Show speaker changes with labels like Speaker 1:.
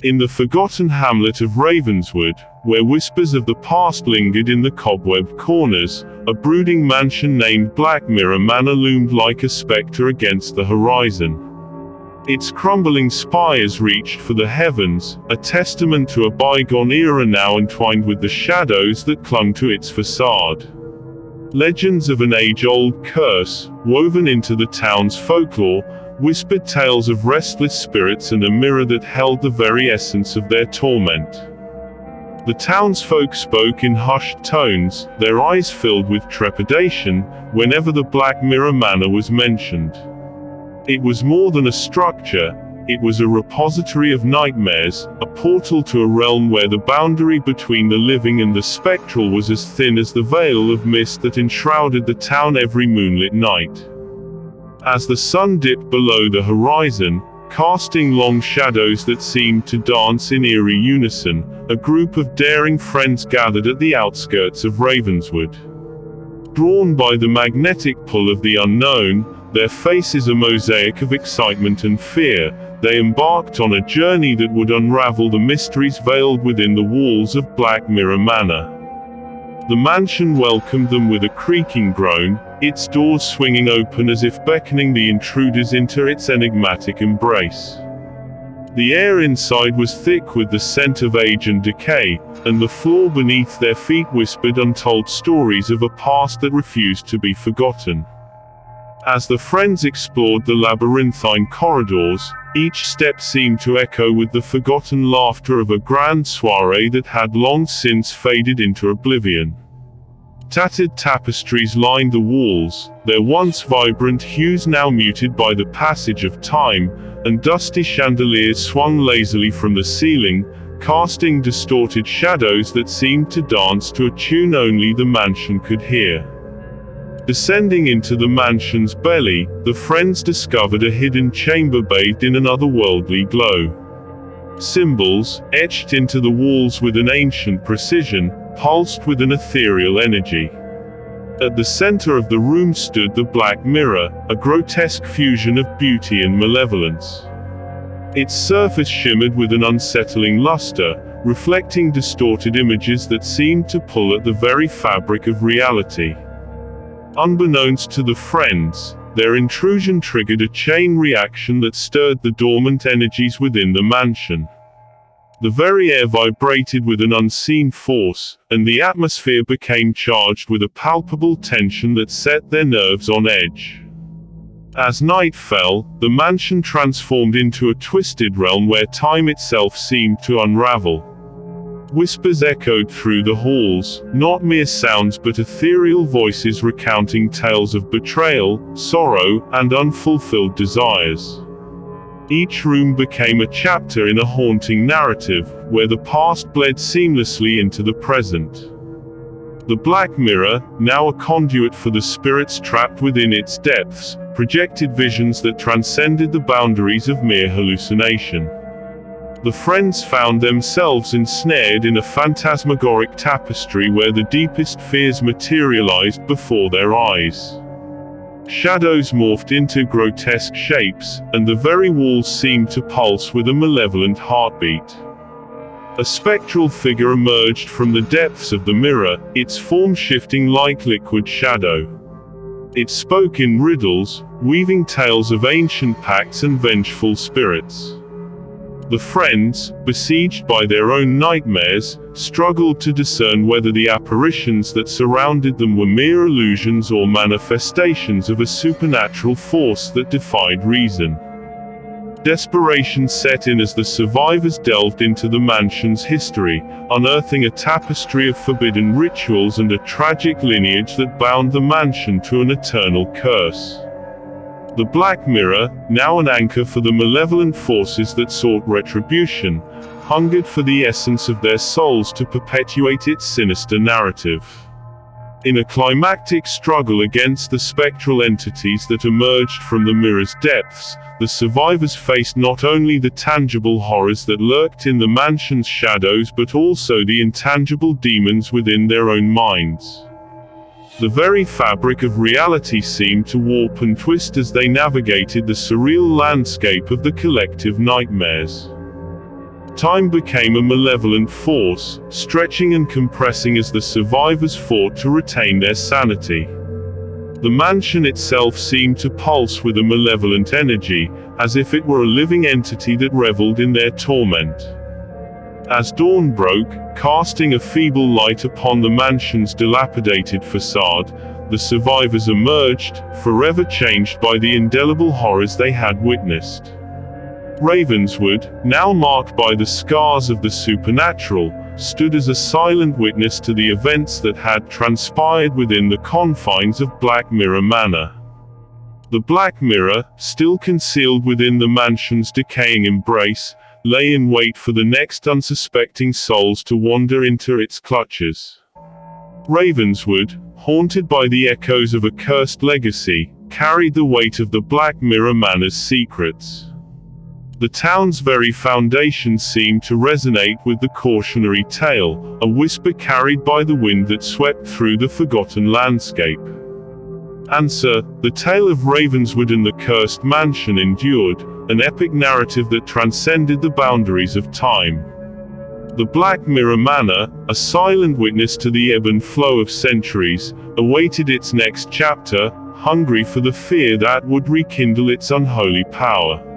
Speaker 1: In the forgotten hamlet of Ravenswood, where whispers of the past lingered in the cobwebbed corners, a brooding mansion named Black Mirror Manor loomed like a spectre against the horizon. Its crumbling spires reached for the heavens, a testament to a bygone era now entwined with the shadows that clung to its facade. Legends of an age-old curse, woven into the town's folklore, whispered tales of restless spirits and a mirror that held the very essence of their torment. The townsfolk spoke in hushed tones, their eyes filled with trepidation, whenever the Black Mirror Manor was mentioned. It was more than a structure, it was a repository of nightmares, a portal to a realm where the boundary between the living and the spectral was as thin as the veil of mist that enshrouded the town every moonlit night. As the sun dipped below the horizon, casting long shadows that seemed to dance in eerie unison, a group of daring friends gathered at the outskirts of Ravenswood. Drawn by the magnetic pull of the unknown, their faces a mosaic of excitement and fear, they embarked on a journey that would unravel the mysteries veiled within the walls of Black Mirror Manor. The mansion welcomed them with a creaking groan, its doors swinging open as if beckoning the intruders into its enigmatic embrace. The air inside was thick with the scent of age and decay, and the floor beneath their feet whispered untold stories of a past that refused to be forgotten. As the friends explored the labyrinthine corridors, each step seemed to echo with the forgotten laughter of a grand soiree that had long since faded into oblivion. Tattered tapestries lined the walls, their once vibrant hues now muted by the passage of time, and dusty chandeliers swung lazily from the ceiling, casting distorted shadows that seemed to dance to a tune only the mansion could hear. Descending into the mansion's belly, the friends discovered a hidden chamber bathed in an otherworldly glow. Symbols, etched into the walls with an ancient precision, pulsed with an ethereal energy. At the center of the room stood the Black Mirror, a grotesque fusion of beauty and malevolence. Its surface shimmered with an unsettling luster, reflecting distorted images that seemed to pull at the very fabric of reality. Unbeknownst to the friends, their intrusion triggered a chain reaction that stirred the dormant energies within the mansion. The very air vibrated with an unseen force, and the atmosphere became charged with a palpable tension that set their nerves on edge. As night fell, the mansion transformed into a twisted realm where time itself seemed to unravel. Whispers echoed through the halls, not mere sounds but ethereal voices recounting tales of betrayal, sorrow, and unfulfilled desires. Each room became a chapter in a haunting narrative, where the past bled seamlessly into the present. The Black Mirror, now a conduit for the spirits trapped within its depths, projected visions that transcended the boundaries of mere hallucination. The friends found themselves ensnared in a phantasmagoric tapestry where the deepest fears materialized before their eyes. Shadows morphed into grotesque shapes, and the very walls seemed to pulse with a malevolent heartbeat. A spectral figure emerged from the depths of the mirror, its form shifting like liquid shadow. It spoke in riddles, weaving tales of ancient pacts and vengeful spirits. The friends, besieged by their own nightmares, struggled to discern whether the apparitions that surrounded them were mere illusions or manifestations of a supernatural force that defied reason. Desperation set in as the survivors delved into the mansion's history, unearthing a tapestry of forbidden rituals and a tragic lineage that bound the mansion to an eternal curse. The Black Mirror, now an anchor for the malevolent forces that sought retribution, hungered for the essence of their souls to perpetuate its sinister narrative. In a climactic struggle against the spectral entities that emerged from the mirror's depths, the survivors faced not only the tangible horrors that lurked in the mansion's shadows but also the intangible demons within their own minds. The very fabric of reality seemed to warp and twist as they navigated the surreal landscape of the collective nightmares. Time became a malevolent force, stretching and compressing as the survivors fought to retain their sanity. The mansion itself seemed to pulse with a malevolent energy, as if it were a living entity that reveled in their torment. As dawn broke, casting a feeble light upon the mansion's dilapidated facade, the survivors emerged, forever changed by the indelible horrors they had witnessed. Ravenswood, now marked by the scars of the supernatural, stood as a silent witness to the events that had transpired within the confines of Black Mirror Manor. The Black Mirror, still concealed within the mansion's decaying embrace, lay in wait for the next unsuspecting souls to wander into its clutches. Ravenswood, haunted by the echoes of a cursed legacy, carried the weight of the Black Mirror Manor's secrets. The town's very foundation seemed to resonate with the cautionary tale, a whisper carried by the wind that swept through the forgotten landscape. Answer: the tale of Ravenswood and the cursed mansion endured, an epic narrative that transcended the boundaries of time. The Black Mirror Manor, a silent witness to the ebb and flow of centuries, awaited its next chapter, hungry for the fear that would rekindle its unholy power.